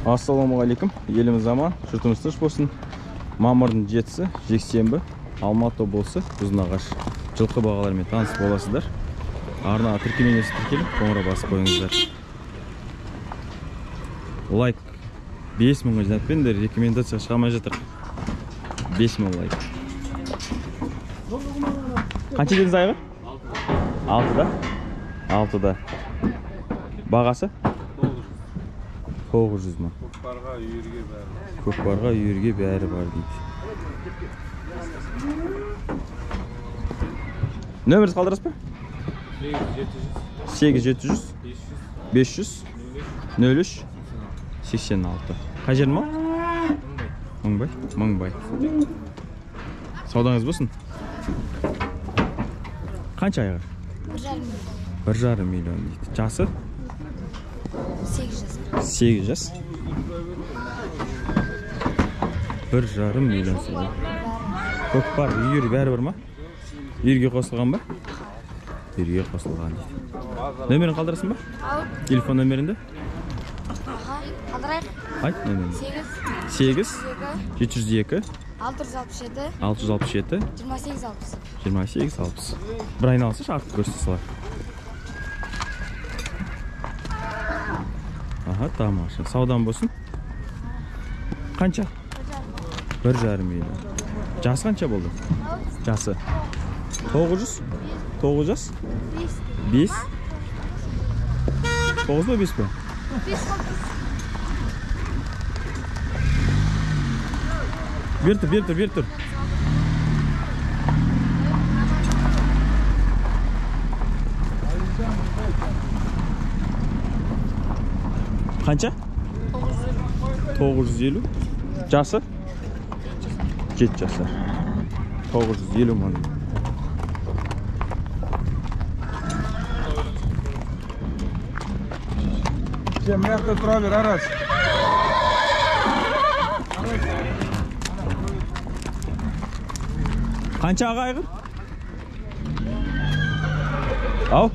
Ассалаумағалейкум, еліміз аман, жұртымыз тыныш болсын. Мамырдың 7-сі, жексенбі, Алматы облысы, Ұзынағаш. Жылқы бағаларымен таныс боласыздар. Арна тіркемеңіз тіркеліп, қоңырау басып қойыңыздар. Лайк 5000-ға жинатпеңдер, рекомендация шығамай жатыр. 5000 лайк. Қанша дедіңіз айғыр? 6-да. 6-да. Бағасы? 900 ма? Көкпарға үйірге бәрі бар дейді. Нөміріңіз қалдырасыз ба? 8700 500 03 86. Қай жердің ма? Мыңбай. Саудаңыз болсын. Қанша айғыр? 1,5 миллион дейді. Жасы? 8 жас. 1,5 миллион сөйлем. Көкпар үйір бәрі бар ма? Үйірге қосылған ба? Үйірге қосылған дейді. Нөмерін қалдырасың ба? Телефон нөмерінде? Қалдырайық. Айт нөмерін. 8 702 667 2860. Бір айналысыш артық көрсете салар. Аха, тамаша. Саудан болсын. Қанша? 1,5 миллион. Жасы қанша болды? Жасы 900? 9 жас? 5? 9 ба 5 ба? 5 бер тұр. Қанша? 950. Жасы? 7 жасар. 950 мың. Sen meyakta тұра бер, арас. Қанша аға айғыр? Ау?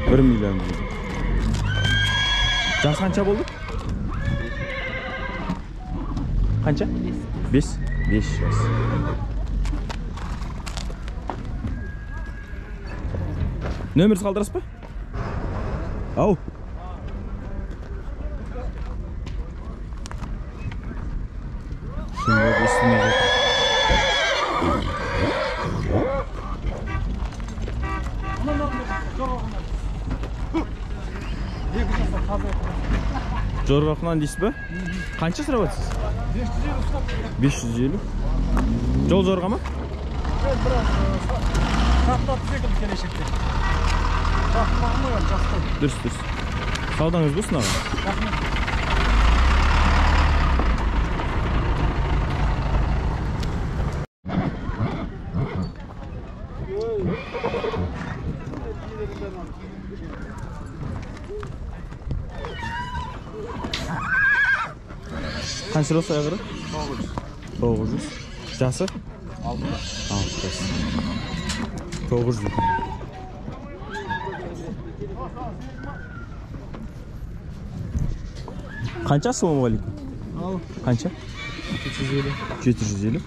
1 миллион. Жасы қанша болды? Қанша? 5 жас. Нөміріңіз қалдырасыз ба? Ау. Шынға естімей жатыр. Жорғақынан дейсіз ба? Қанша сұрап атсыз? 550. Жол жорға ма? Дұрыс. Саудаңыз болсын аға. Қанша росы айғыры? 900. Жасы? 6 жас. 900. Қанша ассалаумағалейкум? Қанша? 750.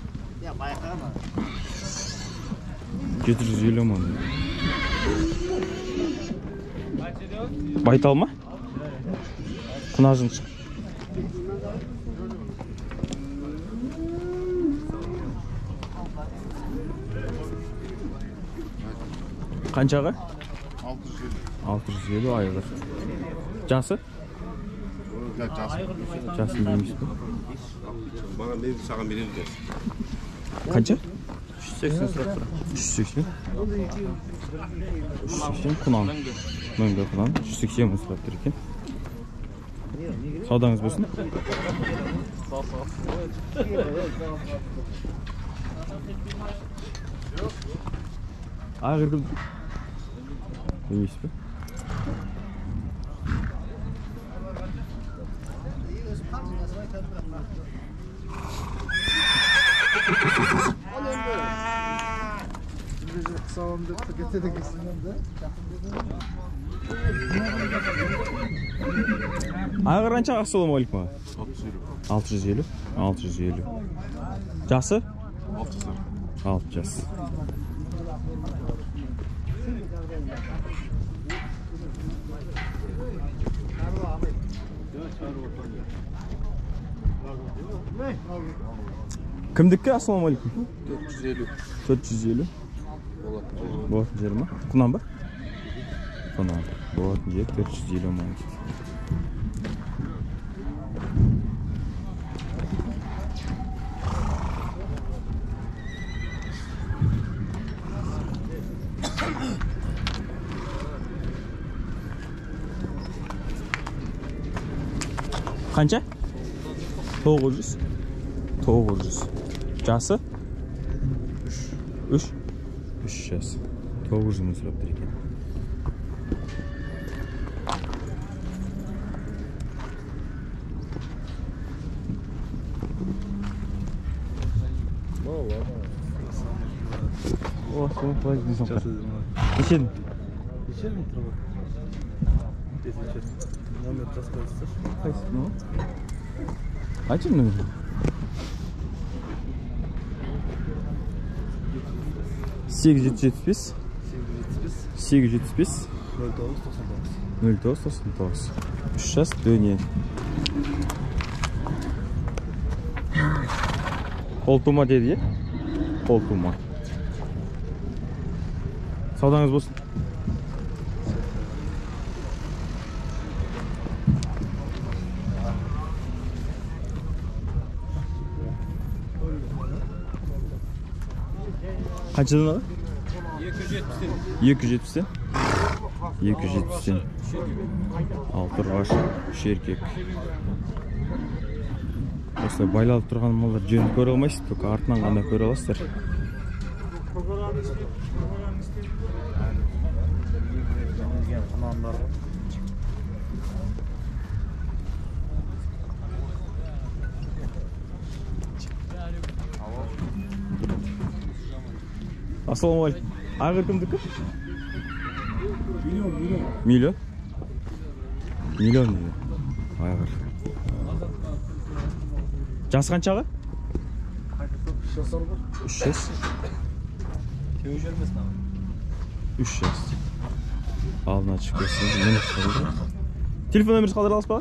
750 мың. Байтал ма? Құнажын шық. Қаншаға? 650 айғыр. Жасы? Жасын білмейсіз бе? Бана мен саған берем дер. Қанша? 380 сұрап тұр. 380? 380 құнан. Мөңгі құнан. 380 мың сұрап тұр екен. Саудаңыз болсын. Айғыр күлді. Білмейсіз бе? Sağımda pakete de kesinlikle. Айғыр қанша ассалаумағалейкум аға? 650. 650. Жасы? 6 жас. Кімдікі ассалаумағалейкум? 450. 450. Болатын жер ма? Құнан ба? Құнан. Болатын жер 450 мың. Қанша? 900. 900. Жасы? 3 жас. 900 мың сұрап тұр екен. О, соны қалай дейсің қа? Нешедің? Нешедің тұрғы? 5-ші. Номер жазбайсыздар? Қайсы? Айтшы номер? 875 875 0999 3 жас дöне. Қолтума деді, қолтума. Саудаңыз болсын. Қаншадан аға? 270-тен. 270-тен. 6 ұрғаш, 3 еркек. Осылай байлалып тұрған малдар жөнін көре алмайсыз, только артынан ғана көре аласыздар. Ассалаумағалейкум. Айғыр кімдікі? Миллион? Миллион дейді. Айғыр. Жасы қаншаға? 3 жас. 3 жас. Алдына шығып келсін. Телефон нөміріңізді қалдыра аласыз ба?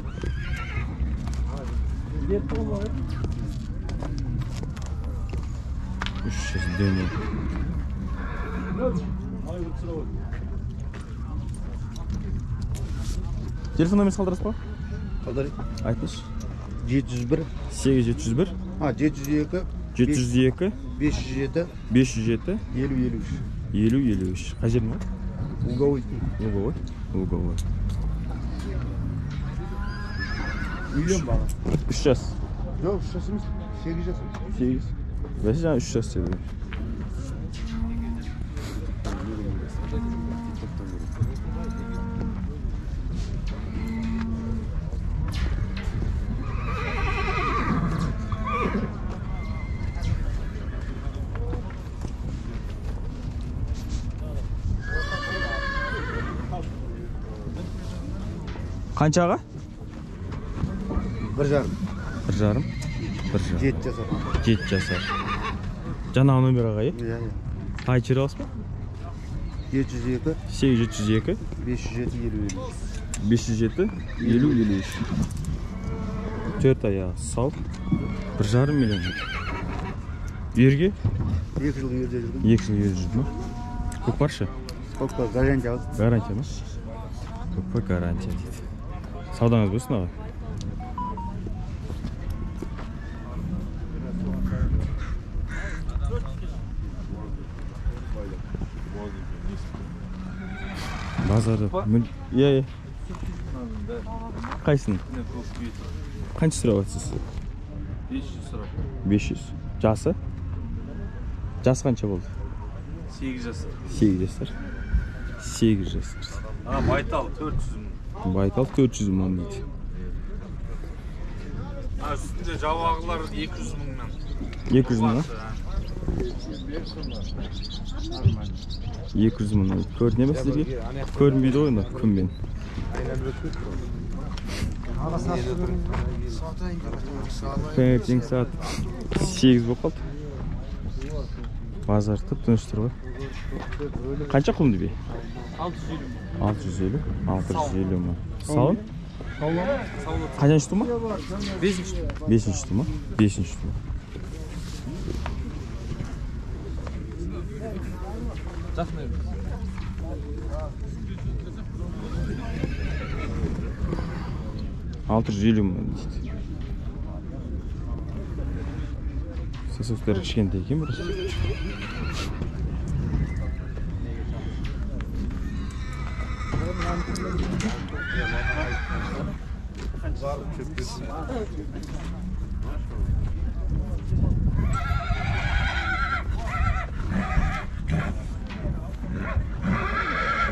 3 жас дöне. Телефон нөміріңізді қалдырасыз ба? Қалдырайын. Айтыңызшы. 701 8701 702 702 507 507 50-53 Қай жердің ба? Луговой. Луговой. Миллион бала. 3 жас. Жоқ, 3 жас емес. 8 жас. 8. Бәсе жаңа 3 жас деді. Қаншаға? 1,5. 1,5. 7 жасар. 7 жасар. Жаңағы номер аға, е? Иә. Қай жер аласыз ба? 702 802 507 50-53 4 аяғы сау. 1,5 миллион. Ерге? 2 жыл ерде жүрдім. 2 жыл ерде жүрді ма? Көкпаршы? Көкпар гарантия алды. Гарантия ма? Көкпар гарантия дейді. Саудаңыз болсын аға. Базарды Иә. Қайсын? Қанша сұрап атсыз? 500 сұрап. 500. Жасы? Жасы қанша болды? 8 жасар. 8 жасар. 8 жасар. Байтал 400 мың. Байтал 400 мың дейді. Үстінде жауағылар 200 мыңнан. 200 мыңнан? 200 мыңнан. Көріне ме сіздерге? Көрінбейді ғой енді күнмен. Таңертең саат 8 болып қалды. Базар тып-тыныш тұр ғой. Қанша құлынды бе? 650. 650 ма? Сауын? Қаншыншы тұр ма? 5-ші тұр ма? 5-ші тұр ма? Altı yüz елу мың дейді. Сосостары кішкентай екен біраз.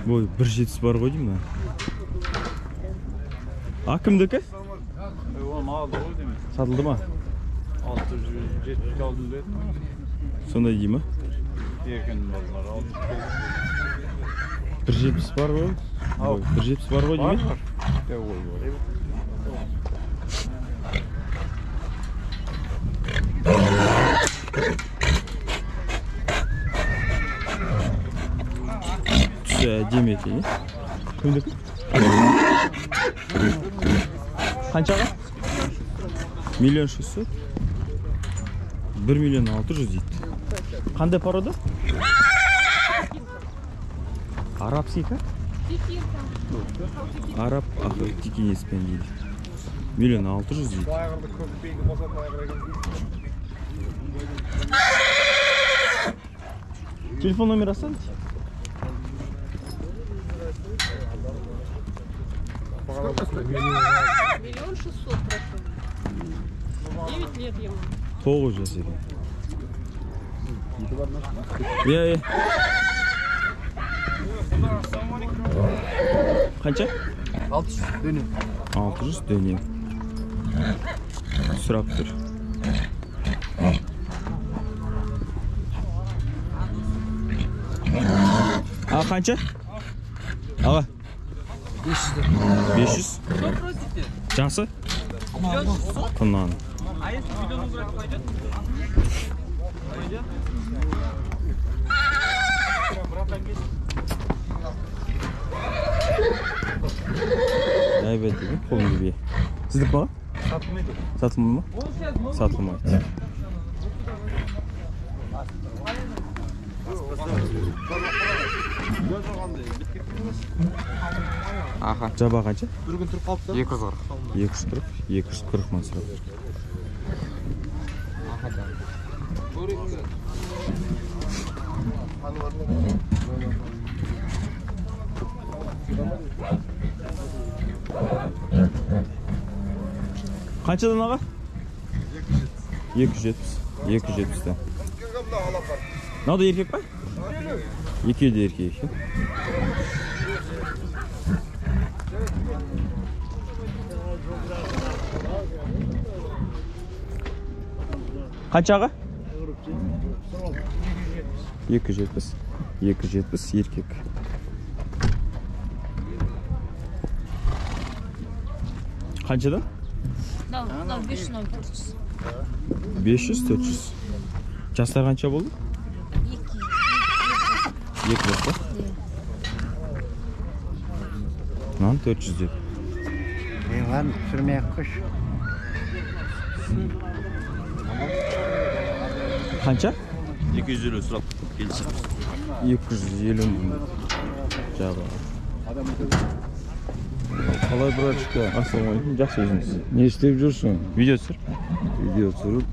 Ой, 1.70 бар ғой деймін. А кімдікі? Оны алды ғой деймін. Сатылды ма? 670 алдым деді. Сондай деймі? Еркен балалар алды. 1.70 бар ғой? 1.70 бар ғой деймін? Түсі әдемі екен, кімдікі? Қаншаға? 1.600.000. 1.600.000 дейді. Қандай порода? Арапский ка? Арап тикинеспен дейді. 1.600.000 дейді. Телефон номер оставьте. Миллион 600 прошу. 9 лет ему. 9 жас екен. Иә. Қанша? 600 dönüm. 600 dönüm. Сұрап тұр. А қанша? Аға. 500. Жасы? Тынан. А если миллион убрать пойдет? Пойдет? Evet dedim, kolum gibi. Sizlik mi? Satılmaydı. Satılma mı? Satılmaydı. Aha. Жаба қанша? Bir gün Türk kalktı. 240. 240. 240 мың сұрап жүр. Қаншадан аға? 270. 270'den. Ne oldu, erkek mi? İki de erkek. Kaç ağa? 270. 270 erkek. Kaçadan? 500-400. Жастар қанша болды? 2 жас па? Нан 400 деп. Lan sürmeye kış. Қанша? 250 сұрап келісіп. 250 мың. Жаба. Қалай братчика? Ассалаумағалейкум, жақсы өзіңіз. Не істеп жүрсің? Видео түсір. Видео түсіріп.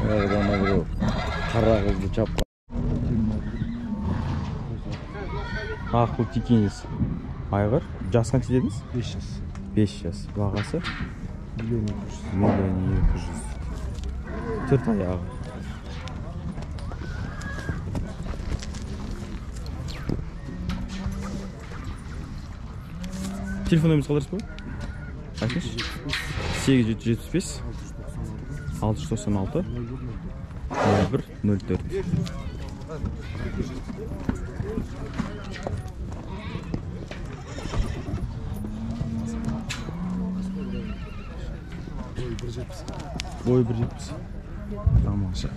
Ана бір қара қызды чапқан. Ақыл текенес. Айғыр. Жас қанша дедіңіз? 500. 5 жас. Бағасы? 1.200.000. 1.200.000. 4 аяғы. Телефонымыз қалдырыз ба? Айтыңызшы. 8775 696 0104. Boyu 1.70. Tamamша.